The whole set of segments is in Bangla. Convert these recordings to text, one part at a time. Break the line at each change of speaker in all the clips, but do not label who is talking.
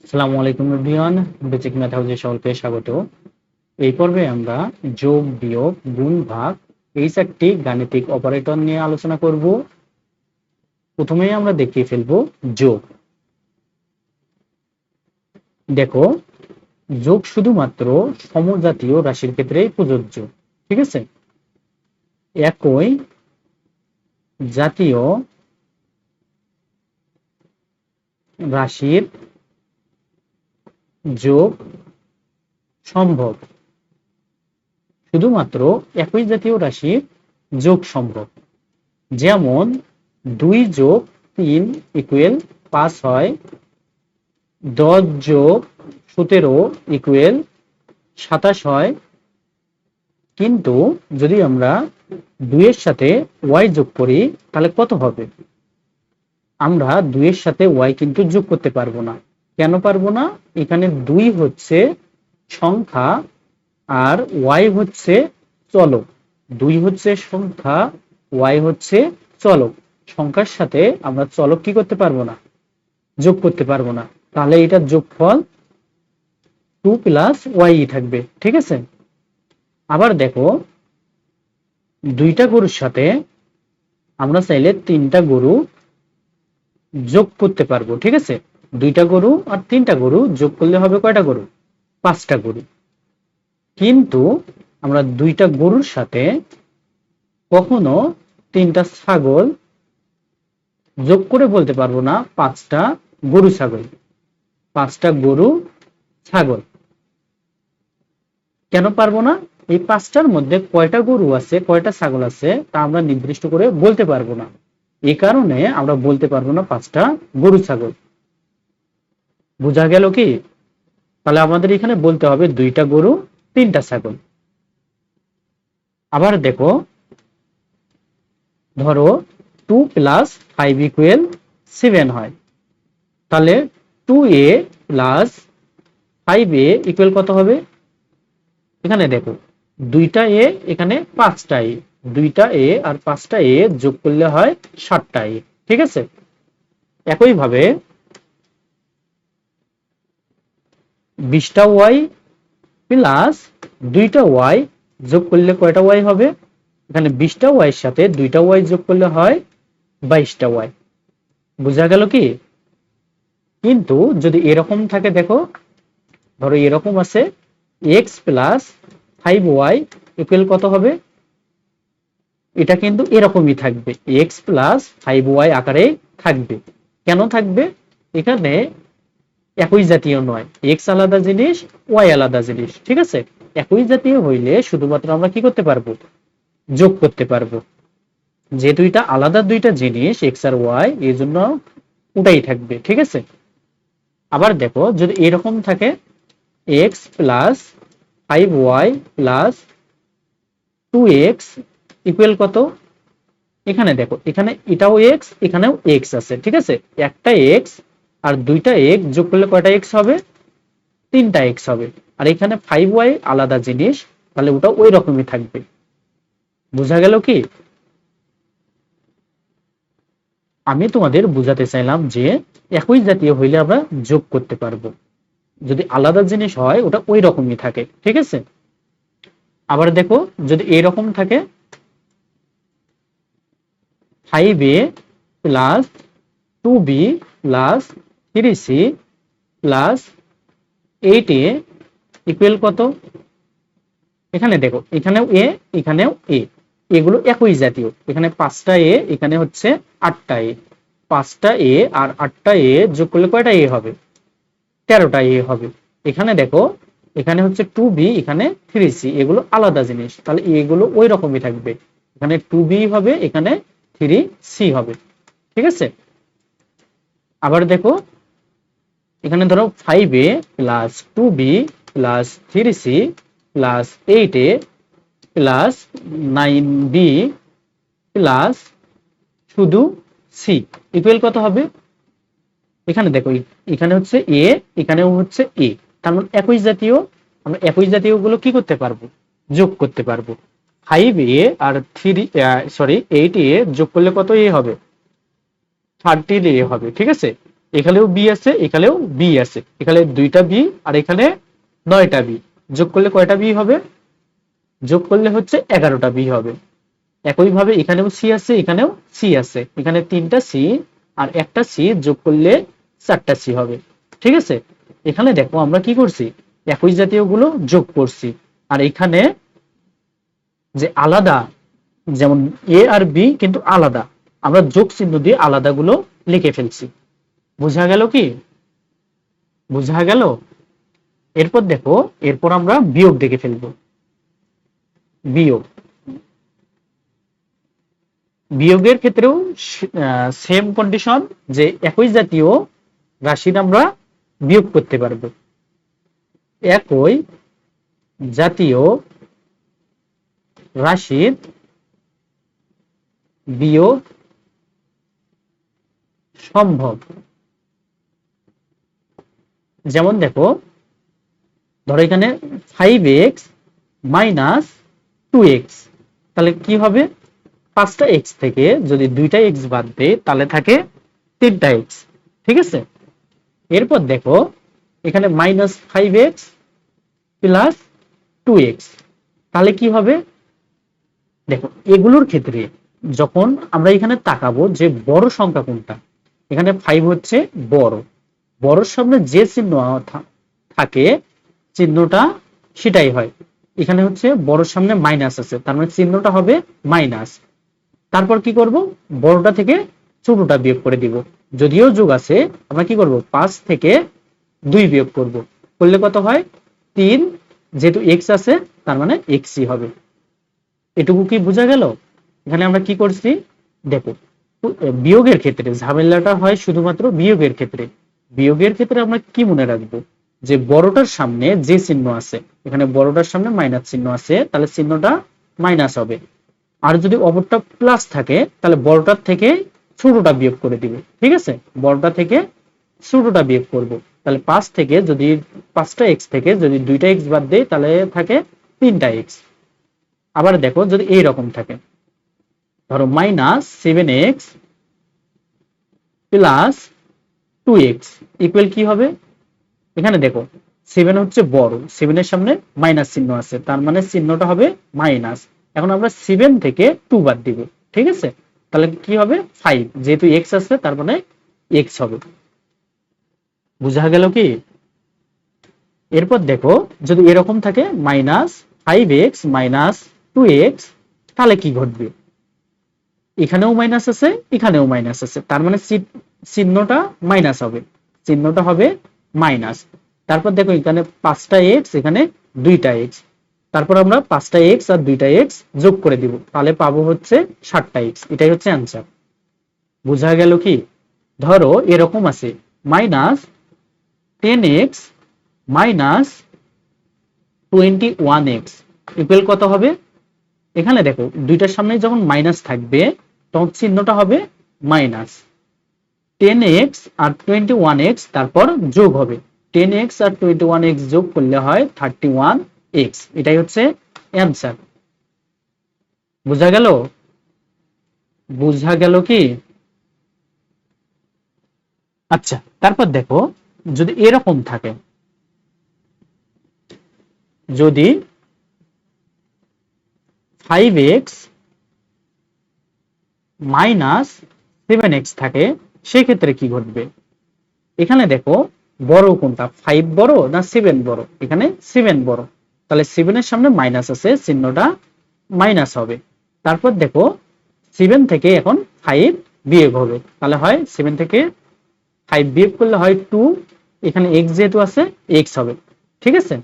আসসালামু আলাইকুম এভরিওয়ান, বেসিক ম্যাথ হাউসে সকলকে স্বাগত। এই পর্বে আমরা যোগ, বিয়োগ, গুণ, ভাগ এই চারটি গাণিতিক অপারেটর নিয়ে আলোচনা করব। প্রথমেই আমরা দেখিয়ে ফেলবো যোগ। দেখো, যোগ শুধুমাত্র সমজাতীয় রাশির ক্ষেত্রেই প্রযোজ্য। ঠিক আছে, একই জাতীয় রাশির যোগ সম্ভব, শুধুমাত্র একই জাতীয় রাশির যোগ সম্ভব। যেমন 2 যোগ 3 ইকুয়াল 5 হয়, 10 যোগ 17 ইকুয়াল 27 হয়। কিন্তু যদি আমরা 2 এর সাথে y যোগ করি তাহলে কত হবে? আমরা 2 এর সাথে y কিন্তু যোগ করতে পারবো না। কেন পারবো না? এখানে 2 হচ্ছে সংখ্যা আর y হচ্ছে চলক। 2 হচ্ছে সংখ্যা, y হচ্ছে চলক। সংখ্যার সাথে আমরা চলক কি করতে পারবো না? যোগ করতে পারবো না। তাহলে এটার যোগফল 2 প্লাস y থাকবে। ঠিক আছে, আবার দেখো, 2টা গরুর সাথে আমরা চাইলে 3টা গরু যোগ করতে পারবো। ঠিক আছে, 2টা গরু আর 3টা গরু যোগ করলে হবে কয়টা গরু? 5টা গরু। কিন্তু আমরা 2টা গরুর সাথে কখনো 3টা ছাগল যোগ করে বলতে পারবো না 5টা গরু ছাগল। 5টা গরু ছাগল কেন পারবো না? এই 5টার মধ্যে কয়টা গরু আছে, কয়টা ছাগল আছে তা আমরা নির্দিষ্ট করে বলতে পারবো না। এই কারণে আমরা বলতে পারবো না 5টা গরু ছাগল। বোঝা গেল কি? তাহলে আমাদের এখানে বলতে হবে 2টা গরু 3টা ছাগল। আবার দেখো, ধরো 2 প্লাস 5 ইকুয়াল 7 হয়, তাহলে 2a প্লাস 5a ইকুয়াল কত হবে? এখানে দেখো, 2টা এ, এখানে 5টা এ, 2টা এ আর 5টা এ যোগ করলে হয় 7টা এ। ঠিক আছে, একইভাবে 20টা ওয়াই প্লাস 2টা ওয়াই যোগ করলে কয়টা ওয়াই হবে? এখানে 20টা ওয়াই এর সাথে 2টা ওয়াই যোগ করলে হয় 22টা ওয়াই। বোঝা গেল কি? কিন্তু যদি এরকম থাকে, দেখো, ধরো এরকম আছে x প্লাস 5y ইকুয়াল কত হবে? এটা কিন্তু এরকমই থাকবে, x প্লাস 5y আকারে থাকবে। কেন থাকবে? এখানে একই জাতীয় নয়, x আলাদা জিনিস, y আলাদা জিনিস। ঠিক আছে, একই জাতীয় হইলে শুধুমাত্র আমরা কি করতে পারবো? যোগ করতে পারবো। যে দুইটা আলাদা দুইটা জিনিস x আর y, এই জন্য ওটাই থাকবে। ঠিক আছে, আবার দেখো, যদি এরকম থাকে x plus 5y plus 2x equal কত? এখানে দেখো, এখানে এটাও x, এখানেও x আছে। ঠিক আছে, একটা x আর 2টা x যোগ করলে কয়টা x হবে? 3টা x হবে। আর এখানে 5y আলাদা জিনিস, তাহলে ওটা ওই রকমই থাকবে। বোঝা গেল কি? আমি তোমাদের বুঝাতে চাইলাম যে একই জাতীয় হইলে আমরা যোগ করতে পারবো, যদি আলাদা জিনিস হয় ওটা ওই রকমই থাকে। ঠিক আছে, আবার দেখো, যদি এরকম থাকে 5a plus 2b plus 3c plus 8a equal কত? এখানে দেখো, এখানেও এ, এখানেও এ, এগুলো একই জাতীয়। এখানে 5টা এ, এখানে হচ্ছে 8টা এ। 5টা এ আর 8টা এ যোগ করলে কয়টা এ হবে? 13টা এ হবে। এখানে দেখো, এখানে হচ্ছে 2b, এখানে 3c, এগুলো আলাদা জিনিস, তাহলে এগুলো ওই রকমই থাকবে। এখানে 2b হবে, এখানে 3c হবে। ঠিক আছে, আবার দেখো, এখানে ধরো 5a plus 2b plus 3c plus 8a plus 9b plus শুধু c ইকুয়াল কত হবে? এখানে দেখো, এখানে হচ্ছে a, এখানেও হচ্ছে a, তার মানে একই জাতীয়। আমরা একই জাতীয় গুলো কি করতে পারবো? যোগ করতে পারবো। 5a আর 8a যোগ করলে কত a হবে? 13a হবে। ঠিক আছে, এখানেও বি আছে, এখানেও বি আছে, এখানে 2টা বি আর এখানে 9টা বি। যোগ করলে কয়টা বি হবে? যোগ করলে হচ্ছে 11টা বি হবে। একইভাবে এখানেও সি আছে, এখানেও সি আছে, এখানে 3টা সি আর একটা সি যোগ করলে 4টা সি হবে। ঠিক আছে, এখানে দেখো আমরা কি করছি, একই জাতীয় গুলো যোগ করছি। আর এখানে যে আলাদা, যেমন এ আর বি কিন্তু আলাদা, আমরা যোগ চিহ্ন দিয়ে আলাদা গুলো লিখে ফেলছি। বোঝা গেল কি? বোঝা গেল? এরপর দেখো, এরপর আমরা বিয়োগ দেখে ফেলবো। বিয়োগ, বিয়োগের ক্ষেত্রেও সেম কন্ডিশন, যে একই জাতীয় রাশির আমরা বিয়োগ করতে পারবো। একই জাতীয় রাশির বিয়োগ সম্ভব। যেমন দেখো, ধরো এখানে 5x মাইনাস 2x, তাহলে কি হবে? 5টা x থেকে যদি 2টা x বাদ দেয় তাহলে থাকে 3টা x। ঠিক আছে, এরপর দেখো এখানে মাইনাস 5x প্লাস 2x, তাহলে কি হবে? দেখো এগুলোর ক্ষেত্রে যখন আমরা এখানে তাকাবো যে বড় সংখ্যা কোনটা, এখানে 5 হচ্ছে বড়, বড়র সামনে যে চিহ্ন থাকে চিহ্নটা সেটাই হয়। এখানে হচ্ছে বড়র সামনে মাইনাস আছে, তার মানে চিহ্নটা হবে মাইনাস। তারপর কি করব? বড়টা থেকে ছোটটা বিয়োগ করে দিব। যদিও যোগ আছে, আমরা কি করব? 5 থেকে 2 বিয়োগ করব, করলে কত হয়? 3। যেহেতু x আছে তার মানে xই হবে। এটুকু কি বোঝা গেল? এখানে আমরা কি করছি দেখো, বিয়োগের ক্ষেত্রে ঝামেলাটা হয় শুধুমাত্র বিয়োগের ক্ষেত্রে। বিয়োগের ক্ষেত্রে আমরা কি মনে রাখবো, যে বড়টার সামনে যে চিহ্ন আছে, এখানে বড়টার সামনে মাইনাস চিহ্ন আছে, তাহলে চিহ্নটা মাইনাস হবে। আর যদি অপরটা প্লাস থাকে তাহলে বড়টার থেকে ছোটটা বিয়োগ করে দিব। ঠিক আছে, বড়টা থেকে ছোটটা বিয়োগ করব। তাহলে 5 থেকে যদি 5টা x থেকে যদি 2টা x বাদ দেই তাহলে থাকে 3টা x। আবার দেখো যদি এই রকম থাকে, ধরো minus 7x plus 2x equal কি হবে? এখানে দেখো 7 হচ্ছে বড়, 7 এর সামনে মাইনাস চিহ্ন আছে, তার মানে চিহ্নটা হবে মাইনাস। এখন আমরা 7 থেকে 2 বাদ দিব। ঠিক আছে, তাহলে কি হবে? 5, যেহেতু x আছে তার মানে x হবে। বুঝা গেল কি? এরপর দেখো যদি এরকম থাকে মাইনাস 5x মাইনাস 2x, তাহলে কি ঘটবে? এখানেও মাইনাস আছে, এখানেও মাইনাস আছে, তার মানে চিহ্নটা মাইনাস হবে, চিহ্নটা হবে মাইনাস। তারপর দেখো এখানে 5টা x, এখানে 2টা x, তারপর আমরা 5টা x আর 2টা x যোগ করে দিব, তাহলে পাবো হচ্ছে 7টা x। এটাই হচ্ছে অ্যান্সার। বোঝা গেল কি? ধরো এরকম আছে minus 10x minus 21x equal কত হবে? এখানে দেখো দুইটার সামনে যখন মাইনাস থাকবে তখন চিহ্নটা হবে মাইনাস। 10x আর 21x তারপর যোগ হবে, 10x আর 21x যোগ করলে হয় 31x। এটাই হচ্ছে অ্যান্সার। বোঝা গেল? বোঝা গেল কি? আচ্ছা, তারপর দেখো যদি এরকম থাকে, যদি 5x মাইনাস 7x থাকে সেক্ষেত্রে কি ঘটবে? এখানে দেখো বড় কোনটা, 5 বড় না 7 বড়? এখানে 7 বড়, তাহলে 7 এর সামনে মাইনাস আছে, চিহ্নটা মাইনাস হবে। তারপর দেখো 7 থেকে এখন 5 বিয়োগ হবে, তাহলে হয় 7 থেকে 5 বিয়োগ করলে হয় 2, এখানে x যেহেতু আছে x হবে। ঠিক আছে,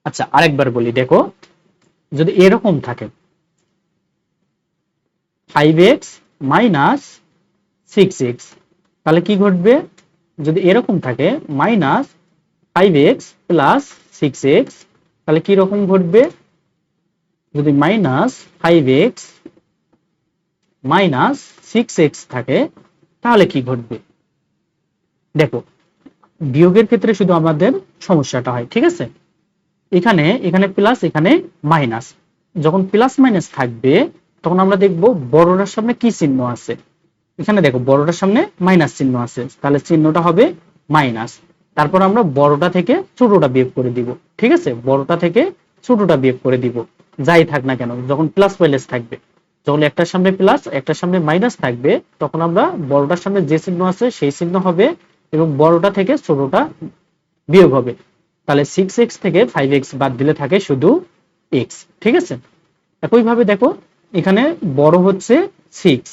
আচ্ছা আরেকবার বলি, দেখো যদি এরকম থাকে 5x মাইনাস 6x, তাহলে কি ঘটবে? যদি এরকম থাকে মাইনাস 5x প্লাস 6x, তাহলে কি রকম ঘটবে? যদি মাইনাস 5x মাইনাস 6x থাকে তাহলে কি ঘটবে? দেখো বিয়োগের ক্ষেত্রে শুধু আমাদের সমস্যাটা হয়। ঠিক আছে, এখানে এখানে প্লাস, এখানে মাইনাস, যখন প্লাস মাইনাস থাকবে তখন আমরা দেখব বড়টার সামনে কি চিহ্ন আছে। এখানে দেখো বড়টার সামনে মাইনাস চিহ্ন আছে, তাহলে চিহ্নটা হবে মাইনাস। তারপর আমরা বড়টা থেকে ছোটটা বিয়োগ করে দিব। ঠিক আছে, বড়টা থেকে ছোটটা বিয়োগ করে দিব, যাই থাক না কেন, যখন প্লাস মাইনাস থাকবে, যখন একটার সামনে প্লাস একটার সামনে মাইনাস থাকবে, তখন আমরা বড়টার সামনে যে চিহ্ন আছে সেই চিহ্ন হবে এবং বড়টা থেকে ছোটটা বিয়োগ হবে। তাহলে 6x থেকে 5x বাদ দিলে থাকে শুধু x। ঠিক আছে, একইভাবে দেখো এখানে বড় হচ্ছে 6,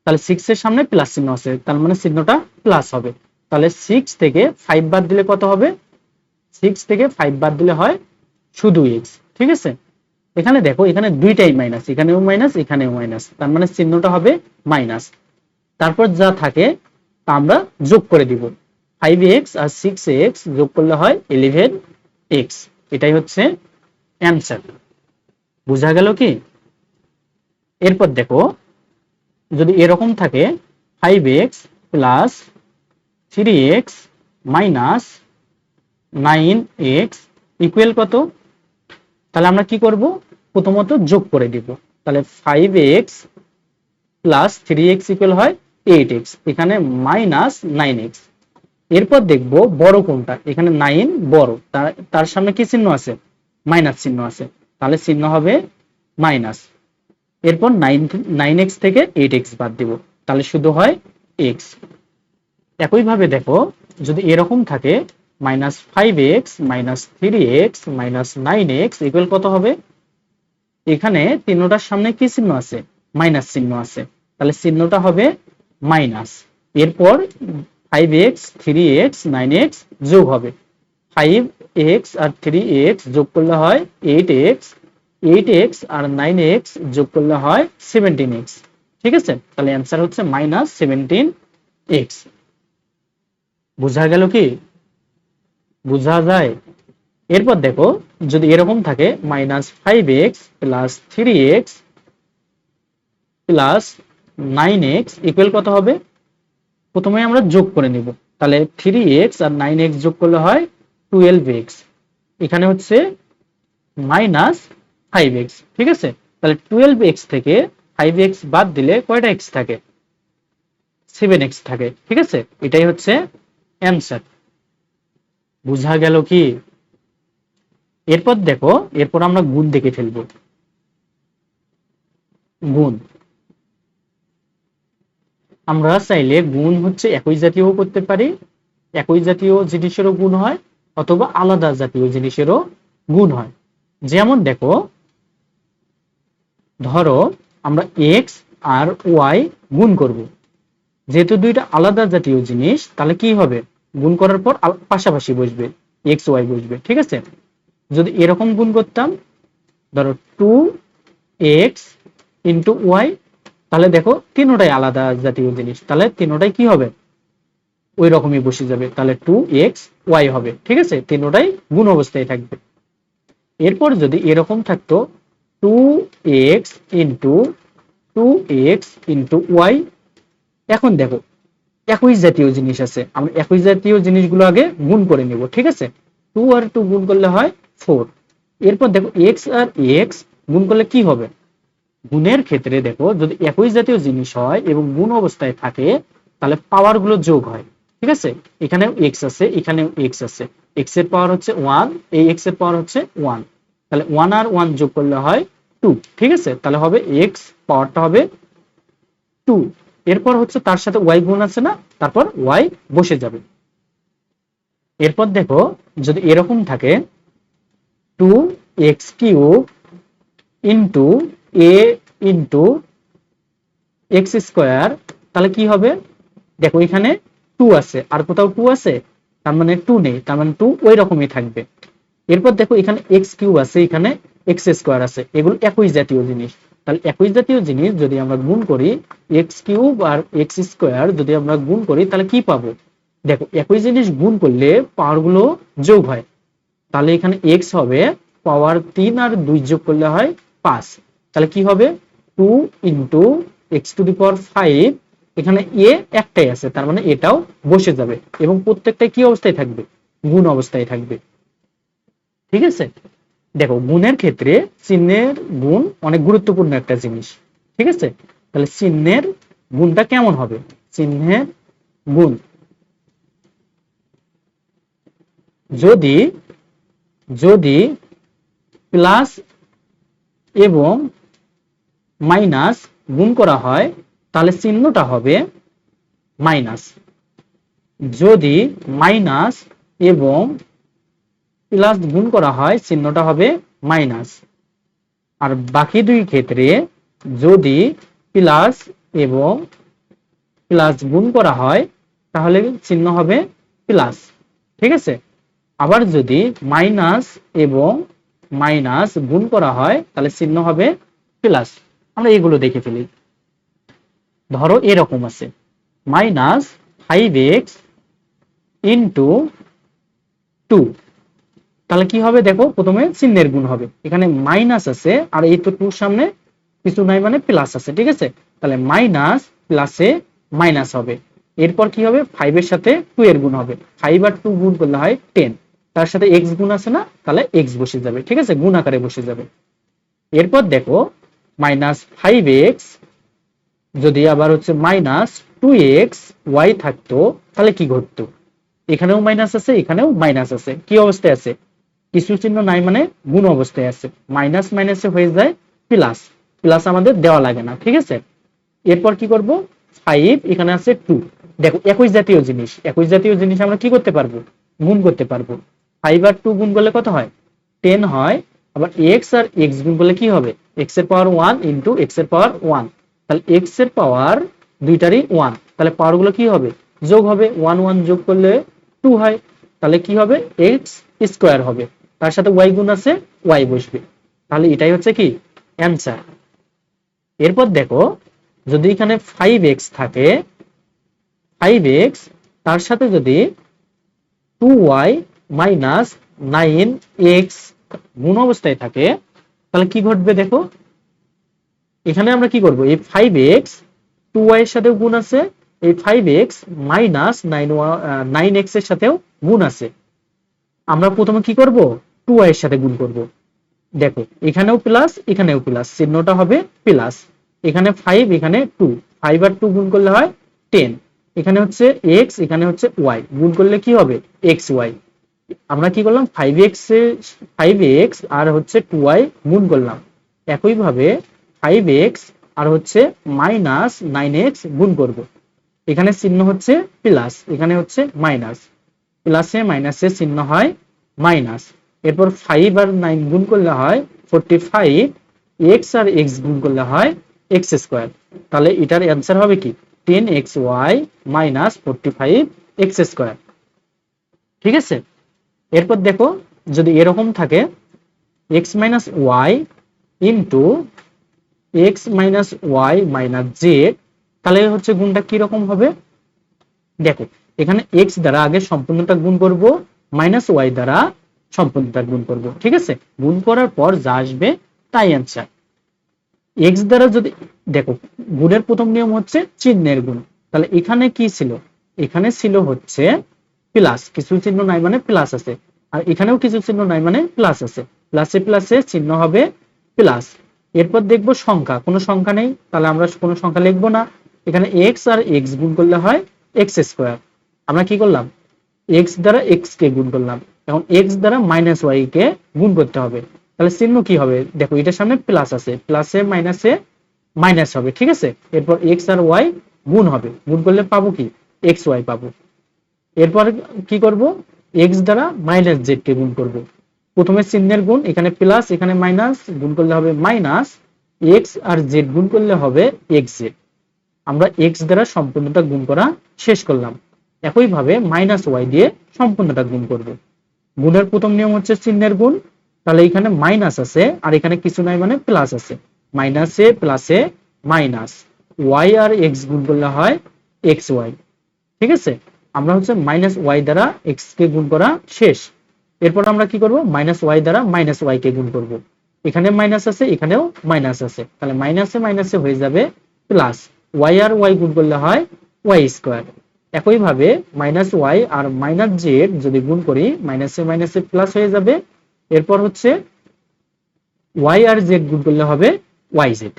তাহলে 6 এর সামনে প্লাস চিহ্ন আছে, তার মানে চিহ্নটা প্লাস হবে। তাহলে 6 থেকে 5 বাদ দিলে কত হবে? 6 থেকে 5 বাদ দিলে হয় শুধু x। ঠিক আছে, এখানে দেখো এখানে দুইটাই মাইনাস, এখানেও মাইনাস এখানেও মাইনাস, তার মানে চিহ্নটা হবে মাইনাস। তারপর যা থাকে তা আমরা যোগ করে দিব। 5x আর 6x যোগ করলে হয় 11x। এটাই হচ্ছে অ্যান্সার। বোঝা গেল কি? এরপর দেখো যদি এরকম থাকে 5x plus 3x minus 9x equal কত? তাহলে আমরা কি করব? প্রথমত যোগ করে দিব। তাহলে 5x প্লাস 3x ইকুয়াল হয় 8x, এখানে মাইনাস 9x। এরপর দেখব বড় কোনটা, এখানে 9 বড়, তার সামনে কি চিহ্ন আছে? মাইনাস চিহ্ন আছে, তাহলে চিহ্ন হবে মাইনাস। এরপর 9x থেকে 8x বাদ দিব, তাহলে শুধু হয় x। একইভাবে দেখো যদি এরকম থাকে -5x -3x -9x ইকুয়াল কত হবে? এখানে তিনটার সামনে কি চিহ্ন আছে? মাইনাস চিহ্ন আছে, তাহলে চিহ্নটা হবে মাইনাস। এরপর 5x 3x 9x যোগ হবে, 5x আর 3x যোগ করলে হয় 8x, 8x আর 9x যোগ করলে হয় 17x। ঠিক আছে, তাহলে অ্যান্সার হচ্ছে -17x। বোঝা গেল কি? বোঝা যায়? এরপর দেখো যদি এরকম থাকে -5x plus 3x plus 9x equal কত হবে? প্রথমে আমরা যোগ করে নিব, তাহলে 3x আর 9x যোগ করলে হয় 12x, এখানে হচ্ছে -5x। ঠিক আছে, তাহলে 12x থেকে 5x বাদ দিলে কয়টা x থাকে? 7x থাকে। ঠিক আছে, এটাই হচ্ছে অ্যান্সার। বুঝা গেল কি? এরপর দেখো এরপর আমরা গুণ দেখে ফেলবো। গুণ আমরা চাইলে গুণ হচ্ছে একই জাতীয় করতে পারি, একই জাতীয় জিনিসেরও গুণ হয়, অথবা আলাদা জাতীয় জিনিসেরও গুণ হয়। যেমন দেখো ধরো আমরা x আর y গুণ করব, যেহেতু দুইটা আলাদা জাতীয় জিনিস, তাহলে কি হবে? গুণ করার পর পাশাপাশি বসবে, x y বসবে। ঠিক আছে, যদি এরকম গুণ করতাম, ধরো 2x ইন্টু ওয়াই, তাহলে দেখো তিনটাই আলাদা জাতীয় জিনিস, তাহলে তিনটাই কি হবে? ওই রকমই বসে যাবে, তাহলে 2xy হবে। ঠিক আছে, তিনটাই গুণ অবস্থায় থাকবে। এরপর যদি এরকম থাকতো 2x into 2x into Y, এখন দেখো একই জাতীয় জিনিস আছে, আমরা একই জাতীয় জিনিসগুলো আগে গুণ করে নিব। ঠিক আছে, 2 আর 2 গুণ করলে হয় 4। এরপর দেখো x আর x গুণ করলে কি হবে? গুণের ক্ষেত্রে দেখো যদি একই জাতীয় জিনিস হয় এবং গুণ অবস্থায় থাকে, তাহলে পাওয়ার গুলো যোগ হয়। ঠিক আছে, এখানেও x আছে এখানেও x আছে, x এর পাওয়ার হচ্ছে 1, এই x এর পাওয়ার হচ্ছে 1, তাহলে 1 আর 1 যোগ করলে হয় 2। ঠিক আছে, তাহলে হবে x পাওয়ারটা হবে 2। এরপর হচ্ছে তার সাথে y গুণ আছে না, তারপর y বসে যাবে। এরপর দেখো যদি এরকম থাকে 2x³ into a into x square, তাহলে কি হবে? দেখো এখানে 2 আছে আর কোথাও 2 আছে, তার মানে 2 নেই, তার মানে 2 ওই রকমই থাকবে। এরপর দেখো এখানে x³ আছে এখানে x² আছে, এগুলো একই জাতীয় জিনিস, তাহলে একই জাতীয় জিনিস যদি আমরা গুণ করি, x³ আর x² যদি আমরা গুণ করি, তাহলে কি পাবো? দেখো একই জিনিস গুণ করলে পাওয়ার গুলো যোগ হয়, তাহলে এখানে x হবে পাওয়ার 3 আর 2 যোগ করলে হয় 5, তাহলে কি হবে? 2 ইন্টু x টু দি পাওয়ার 5, এখানে a একটাই আছে, তার মানে এটাও বসে যাবে এবং প্রত্যেকটাই কি অবস্থায় থাকবে? গুণ অবস্থায় থাকবে। ঠিক আছে, দেখো গুণের ক্ষেত্রে চিহ্নের গুণ অনেক গুরুত্বপূর্ণ একটা জিনিস। ঠিক আছে, তাহলে চিহ্নের গুণটা কেমন হবে, চিহ্নের গুণ। যদি যদি প্লাস এবং মাইনাস গুণ করা হয় তাহলে চিহ্নটা হবে মাইনাস। যদি মাইনাস এবং প্লাস গুণ করা হয় চিহ্নটা হবে মাইনাস। আর বাকি দুই ক্ষেত্রে যদি প্লাস এবং প্লাস গুণ করা হয় তাহলে চিহ্ন হবে প্লাস। ঠিক আছে, আবার যদি মাইনাস এবং মাইনাস গুণ করা হয় তাহলে চিহ্ন হবে প্লাস। আমরা এগুলো দেখে ফেলি। ধরো এরকম আছে -5x ইন্টু 2, তাহলে কি হবে দেখো, প্রথমে চিহ্নের গুণ হবে, এখানে মাইনাস আছে আর এই তো 2 সামনে কিছু নাই মানে প্লাস আছে। ঠিক আছে, তাহলে মাইনাস প্লাসে মাইনাস হবে। এরপর কি হবে, 5 এর সাথে 2 এর গুণ হবে, 5 আর 2 গুণ করলে হয় 10, তার সাথে x গুণ আছে না, তাহলে x বসে যাবে। ঠিক আছে, গুণ আকারে বসে যাবে। এরপর দেখো -5x যদি আবার হচ্ছে -2x y থাকতো তাহলে কি ঘটতো, এখানেও মাইনাস আছে এখানেও মাইনাস আছে, কি অবস্থায় আছে, কিছু চিহ্ন নাই মানে গুণ অবস্থায় আছে, মাইনাস মাইনাসে হয়ে যায় প্লাস, প্লাস আমাদের দেওয়া লাগে না। ঠিক আছে, এরপর কি করব, 5 এখানে আছে 2, দেখো একই জাতীয় জিনিস, একই জাতীয় জিনিস আমরা কি করতে পারবো, গুণ করতে পারবো। 5 আর 2 গুণ করলে কত হয়, 10 হয়। আবার x আর x গুণ করলে কি হবে, x এর পাওয়ার 1 ইনটু x এর পাওয়ার 1, তাহলে x এর পাওয়ার দুইটারই 1, তাহলে পাওয়ার গুলো কি হবে, যোগ হবে, 1 1 যোগ করলে 2 হয়, তাহলে কি হবে x স্কয়ার হবে, তার সাথে y গুণ আছে y বসবে, তাহলে এটাই হচ্ছে কি অ্যানসার। এরপর দেখো যদি এখানে 5x থাকে, 5x তার সাথে যদি 2y মাইনাস 9x গুণ অবস্থায় থাকে তাহলে কি ঘটবে দেখো, এখানে আমরা কি করব, এই 5x 2y এর সাথেও গুণ আছে, এই 5x মাইনাস 9x এর সাথেও গুণ আছে, আমরা প্রথমে কি করব, 2y এর সাথে গুণ করব। দেখো এখানেও প্লাস এখানেও প্লাস, চিহ্নটা হবে প্লাস, এখানে 5 এখানে 2, 5 আর 2 গুণ করলে হয় 10, এখানে হচ্ছে x এখানে হচ্ছে y, গুণ করলে কি হবে xy। আমরা কি করলাম, 5x আর হচ্ছে 2y গুণ করলাম, একই ভাবে 5x আর হচ্ছে মাইনাস 9x গুণ করব, এখানে চিহ্ন হচ্ছে প্লাস এখানে হচ্ছে মাইনাস, প্লাসে মাইনাসে চিহ্ন হয় মাইনাস। এরপর 5 আর 9 গুণ করলে হয় 45, x আর x গুণ করলে হয় x স্কয়ার, তাহলে এটার অ্যান্সার হবে কি 10xy মাইনাস 45x স্কয়ার। ঠিক আছে, এরপর দেখো যদি এরকম থাকে x minus Y into x minus Y minus Z, তাহলে হচ্ছে গুণটা কি রকম হবে, দেখো এখানে x দ্বারা আগে সম্পূর্ণটা গুণ করব, মাইনাস ওয়াই দ্বারা সম্পূর্ণটা গুণ করব। ঠিক আছে, গুণ করার পর যা আসবে তাই অ্যান্সার। x দ্বারা যদি দেখো, গুণের প্রথম নিয়ম হচ্ছে চিহ্নের গুণ, তাহলে এখানে কি ছিল, এখানে ছিল হচ্ছে প্লাস, কিছু চিহ্ন নাই মানে প্লাস আছে, আর এখানেও কিছু চিহ্ন নাই মানে প্লাস আছে, প্লাসে প্লাসে চিহ্ন হবে প্লাস। এরপর দেখবো সংখ্যা, কোনো সংখ্যা নেই তাহলে আমরা কোনো সংখ্যা লিখবো না, এখানে x আর x গুণ করলে হয় x স্কয়ার, আমরা কি করলাম x দ্বারা x কে গুণ করলাম, এখন x দ্বারা মাইনাস y কে গুণ করতে হবে, তাহলে চিহ্ন কি হবে, দেখো এটার সামনে প্লাস আছে, প্লাসে মাইনাসে মাইনাস হবে। ঠিক আছে, এরপর x আর y গুণ হবে, গুণ করলে পাবো কি xy পাবো। এরপর কি করব, x দ্বারা মাইনাস z কে গুণ করব, প্রথমে চিহ্নের গুণ, এখানে প্লাস এখানে মাইনাস, গুণ করলে হবে মাইনাস, x আর z গুণ করলে হবে xz, আমরা x দ্বারা সম্পূর্ণটা গুণ করা শেষ করলাম। একই ভাবে মাইনাস y দিয়ে সম্পূর্ণটা গুণ করব। গুণের প্রথম নিয়ম হচ্ছে চিহ্নের গুণ, তাহলে এখানে মাইনাস আছে আর এখানে কিছু নাই মানে প্লাস আছে, মাইনাসে প্লাসে মাইনাস, y আর x গুণ করলে হয় xy। ঠিক আছে, আমরা হচ্ছে মাইনাস ওয়াই দ্বারা এক্স কে গুণ করা শেষ। এরপর আমরা কি করব, মাইনাস ওয়াই দ্বারা মাইনাস ওয়াই কে গুণ করব, এখানে মাইনাস আছে এখানেও মাইনাস আছে, তাহলে মাইনাসে মাইনাসে হয়ে যাবে প্লাস, ওয়াই আর ওয়াই গুণ করলে হয় ওয়াই স্কয়ার। একই ভাবে মাইনাস ওয়াই আর মাইনাস জেড যদি গুণ করি, মাইনাসে মাইনাসে প্লাস হয়ে যাবে, এরপর হচ্ছে ওয়াই আর জেড গুণ করলে হবে ওয়াই জেড।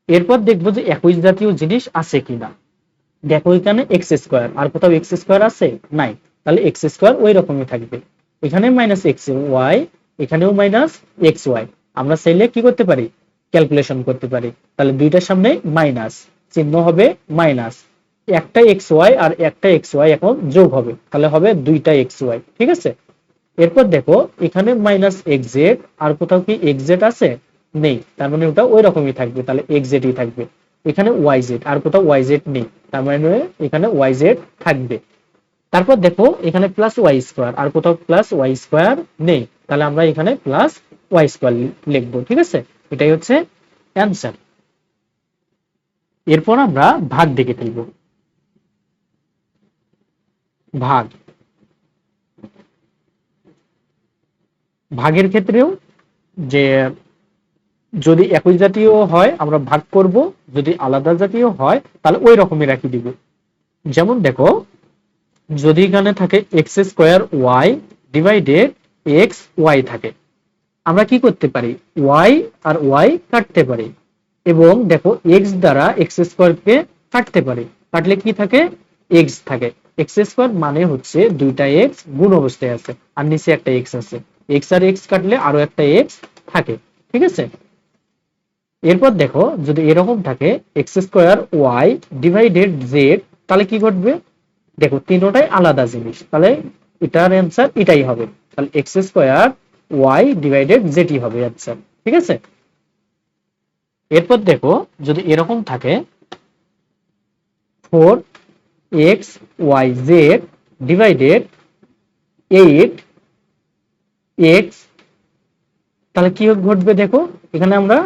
এরপর দেখবো যে একই জাতীয় জিনিস আছে কিনা। দেখো এখানে এক্স স্কোয়ার, আর কোথাও এক্স স্কোয়ার আছে নাই, তাহলে এক্স স্কোয়ার ওই রকমই থাকবে। এখানে মাইনাস এক্স ওয়াই, এখানেও মাইনাস এক্স ওয়াই। আমরা চাইলে কি করতে পারি, ক্যালকুলেশন করতে পারি। তাহলে দুইটার সামনে মাইনাস, চিহ্ন হবে মাইনাস। একটা এক্স ওয়াই আর একটা এক্স ওয়াই এখন যোগ হবে, তাহলে হবে দুইটা এক্স ওয়াই। ঠিক আছে, এরপর দেখো এখানে মাইনাস এক্স জেড, আর কোথাও কি এক্স জেড আছে, নেই, তার মানে ওটা ওই রকমই থাকবে, তাহলে এক্স জেডই থাকবে। এখানে ওয়াই জেড, আর কোথাও ওয়াই জেড নেই, তার মানে এখানে ওয়াই জেড থাকবে। তারপর দেখো এখানে প্লাস ওয়াই স্কোয়ার, আর কোথাও প্লাস ওয়াই স্কোয়ার নেই, তাহলে আমরা এখানে প্লাস ওয়াই স্কোয়ার লিখবো। ঠিক আছে, এটাই হচ্ছে অ্যান্সার। এরপর আমরা ভাগ দেখে ফেলবো। ভাগ, ভাগের ক্ষেত্রেও যে যদি একই জাতীয় হয় আমরা ভাগ করব, যদি আলাদা জাতীয় হয় তাহলে ওই রকমই রাখি দিব। যেমন দেখো, যদি এখানে থাকে X square Y divided X Y থাকে, আমরা কি করতে পারি, ওয়াই আর ওয়াই কাটতে পারি, এবং দেখো এক্স দ্বারা এক্স স্কোয়ারকে কাটতে পারি, কাটলে কি থাকে, এক্স থাকে। এক্স স্কোয়ার মানে হচ্ছে দুইটা এক্স গুণ অবস্থায় আছে, আর নিচে একটা এক্স আছে, এক্স আর এক্স কাটলে আরো একটা এক্স থাকে। ঠিক আছে, এরপর দেখো যদি এরকম থাকে X square Y divided Z, তাহলে কি ঘটবে, দেখো তিনটাই আলাদা জিনিস, তাহলে এটার অ্যান্সার এটাই হবে, তাহলে এক্স স্কোয়ার ওয়াই ডিভাইডেড জেডই হবে অ্যান্সার। ঠিক আছে, এরপর দেখো যদি এরকম থাকে four X Y Z divided eight X, তাহলে কি ঘটবে, দেখো এখানে আমরা,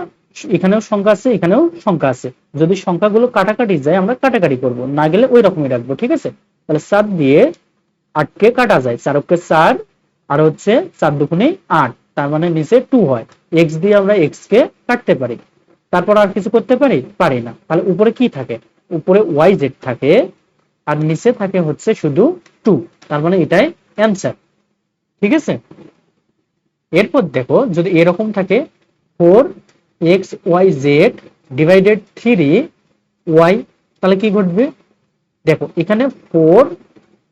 এখানেও সংখ্যা আছে এখানেও সংখ্যা আছে, যদি সংখ্যাগুলো কাটাকাটি যায় আমরা কাটাকাটি করব, না গেলে ওই রকমই রাখবো। ঠিক আছে, তাহলে 7 দিয়ে 8কে কাটা যায়, 4 4, আর হচ্ছে 4 দুগুণে 8, তার মানে নিচে 2 হয়। এক্স দিয়ে আমরা এক্স কে কাটতে পারি, তারপর আর কিছু করতে পারি, পারি না। তাহলে উপরে কি থাকে, উপরে ওয়াই জেড থাকে, আর নিচে থাকে হচ্ছে শুধু 2, তার মানে এটাই অ্যান্সার। ঠিক আছে, এরপর দেখো যদি এরকম থাকে four X Y Z divided three Y, তাহলে কি ঘটবে, দেখো এখানে ফোর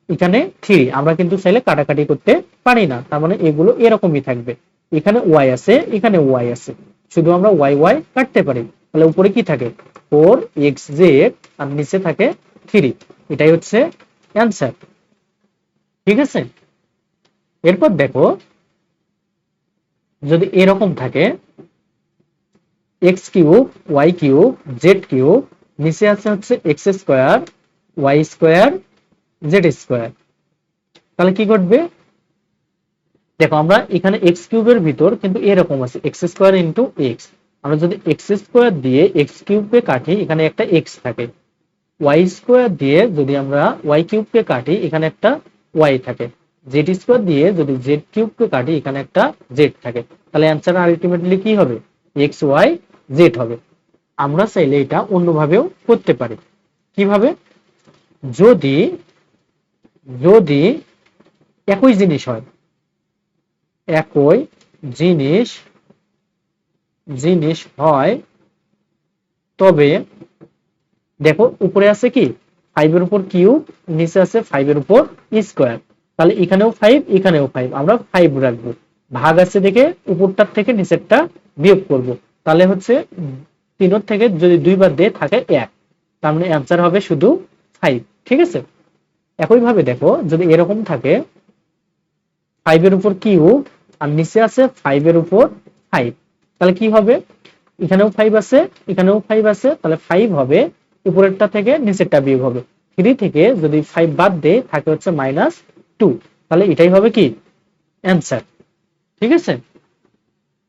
এখানে থ্রি, আমরা কিন্তু চাইলে কাটাকাটি করতে পারি না, তার মানে এগুলো এরকমই থাকবে। এখানে ওয়াই আছে এখানে ওয়াই আছে, শুধু আমরা ওয়াই ওয়াই কাটতে পারি, তাহলে উপরে কি থাকে ফোর এক্স জেড, আর নিচে থাকে থ্রি, এটাই হচ্ছে অ্যান্সার। ঠিক আছে, এরপর দেখো যদি এরকম থাকে X cube Y cube Z cube, নিচে আছে হচ্ছে X square Y square Z square, তাহলে কি ঘটবে, দেখো আমরা এখানে এক্স কিউবের ভিতর কিন্তু এরকম আছে এক্স স্কোয়ার ইন্টু এক্স, আমরা যদি এক্স স্কোয়ার দিয়ে এক্স কিউবকে কাটি এখানে একটা এক্স থাকে, ওয়াই স্কোয়ার দিয়ে যদি আমরা ওয়াই কিউবকে কাটি এখানে একটা ওয়াই থাকে, জেড স্কোয়ার দিয়ে যদি জেড কিউবকে কাটি এখানে একটা জেড থাকে, তাহলে অ্যান্সার আলটিমেটলি কি হবে, এক্স ওয়াই জেড হবে। আমরা চাইলে এটা অন্যভাবেও করতে পারি। কিভাবে, যদি যদি একই জিনিস হয়, একই জিনিস জিনিস হয়, তবে দেখো উপরে আছে কি 5 এর উপর কিউব, নিচে আছে 5 এর উপর স্কোয়ার, তাহলে এখানেও 5 এখানেও 5, আমরা 5 রাখবো। ভাগ আছে দেখে উপরটার থেকে নিচেরটা বিয়োগ করব, তাহলে হচ্ছে 3 থেকে যদি 2 বার দিয়ে থাকে 1, তার মানে অ্যান্সার হবে শুধু 5। ঠিক আছে, একই ভাবে দেখো যদি এরকম থাকে 5 এর উপর কিউব, আর নিচে আছে 5 এর উপর 5, তাহলে কি হবে, এখানেও 5 আছে এখানেও 5 আছে, তাহলে 5 হবে, উপরেরটা থেকে নিচেরটা বিয়োগ হবে, 3 থেকে যদি 5 বাদ দেয় থাকে হচ্ছে -2, তাহলে এটাই হবে কি অ্যান্সার। ঠিক আছে,